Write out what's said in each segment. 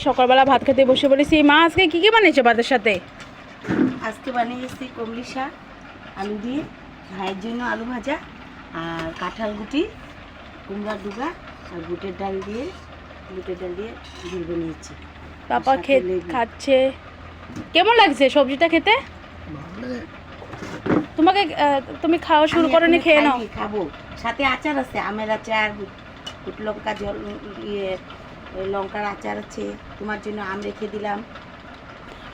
সকালবেলা ভাত খেতে বসে বলেছি। মা আজকে কি কি বানিয়েছে ভাতের সাথে? আজকে বানিয়েছি কমলি শাক আলু দিয়ে, ভাইয়ের জন্য আলু ভাজা, আর কাঁঠাল গুটি, কুমড়ার ডুগা আর বুটের ডাল দিয়ে ঝোল বানিয়েছি। পাপা খাচ্ছে। কেমন লাগছে সবজিটা খেতে? তোমাকে তুমি খাওয়া শুরু করো নি, খেয়ে নাও। খাবো, সাথে আচার আছে, আমের আচার, গুট লঙ্কা জল লঙ্কার আচার আছে। তোমার জন্য আম রেখে দিলাম।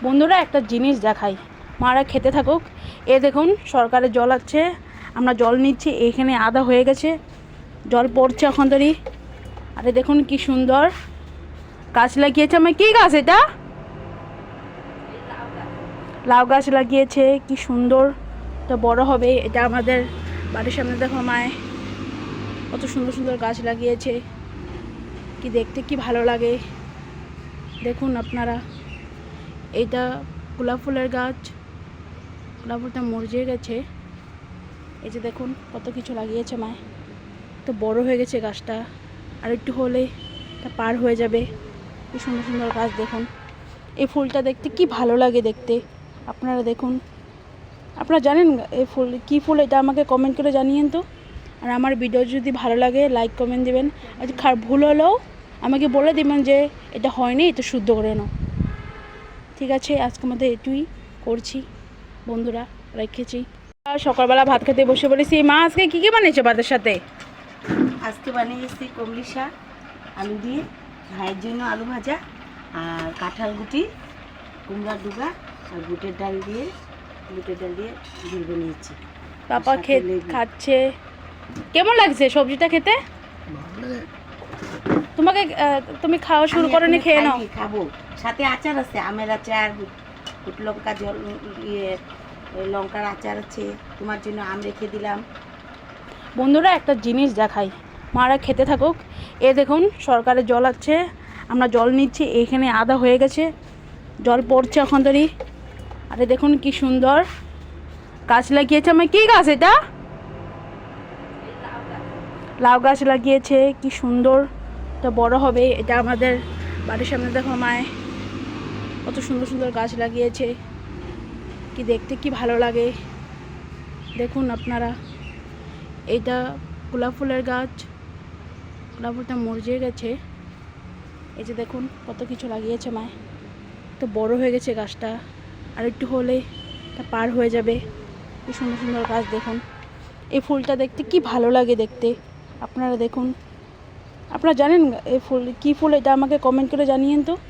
বন্ধুরা একটা জিনিস দেখাই, মারা খেতে থাকুক। এ দেখুন সরকারের জল আছে, আমরা জল নিচ্ছি। এখানে আদা হয়ে গেছে, জল পড়ছে এখন তরি। আরে দেখুন কি সুন্দর গাছ লাগিয়েছে। আমি কি গাছ এটা? লাউ গাছ লাগিয়েছে, কি সুন্দর। এটা বড় হবে। এটা আমাদের বাড়ির সামনে দেখো মায় কত সুন্দর সুন্দর গাছ লাগিয়েছে, কি দেখতে কি ভালো লাগে। দেখুন আপনারা, এইটা গোলাপ ফুলের গাছ। গোলাপ ফুলটা মরিয়ে গেছে। এই যে দেখুন কত কিছু লাগিয়েছে মায়। তো বড় হয়ে গেছে গাছটা, আর একটু হলে তা পার হয়ে যাবে। কি সুন্দর সুন্দর গাছ দেখুন। এই ফুলটা দেখতে কি ভালো লাগে দেখতে। আপনারা দেখুন, আপনারা জানেন এই ফুল কী ফুল? এটা আমাকে কমেন্ট করে জানিয়েন তো। আর আমার ভিডিও যদি ভালো লাগে লাইক কমেন্ট দেবেন। আর ভুল হলেও আমাকে বলে দেবেন যে এটা হয়নি, এটা শুদ্ধ করে নাও। ঠিক আছে, আজকে আমাদের এটুই করছি বন্ধুরা, রেখেছি। সকালবেলা ভাত খেতে বসে বলেছি। মা আজকে কী কী বানিয়েছে ভাতের সাথে? আজকে বানিয়েছি কমলি শাক আলু দিয়ে, ভাইয়ের জন্য আলু ভাজা, আর কাঁঠাল গুটি, কুমড়ার ডুগা আর বুটের ডাল দিয়ে ঝোল বানিয়েছি। পাপা খাচ্ছে। কেমন লাগছে সবজিটা খেতে? তোমাকে তুমি খাওয়া শুরু করো নি, খেয়ে নাও। খাবো, সাথে আচার আছে, আমের আচার, গুট লঙ্কা জল লঙ্কার আচার আছে। তোমার জন্য আম রেখে দিলাম। বন্ধুরা একটা জিনিস দেখাই, মারা খেতে থাকুক। এ দেখুন সরকারের জল আছে, আমরা জল নিচ্ছি। এখানে আদা হয়ে গেছে, জল পড়ছে এখন তরি। আরে দেখুন কি সুন্দর গাছ লাগিয়েছে। আমি কি গাছ এটা? লাউ গাছ লাগিয়েছে, কি সুন্দর। এটা বড় হবে। এটা আমাদের বাড়ির সামনে দেখো মায় কত সুন্দর সুন্দর গাছ লাগিয়েছে, কি দেখতে কি ভালো লাগে। দেখুন আপনারা, এইটা গোলাপ ফুলের গাছ। গোলাপ ফুলটা মরিয়ে গেছে। এই যে দেখুন কত কিছু লাগিয়েছে মায়। তো বড় হয়ে গেছে গাছটা, আর একটু হলে তা পার হয়ে যাবে। কি সুন্দর সুন্দর গাছ দেখুন। এই ফুলটা দেখতে কি ভালো লাগে দেখতে। আপনারা দেখুন, আপনারা জানেন এই ফুল কী ফুল? এটা আমাকে কমেন্ট করে জানিয়েন তো।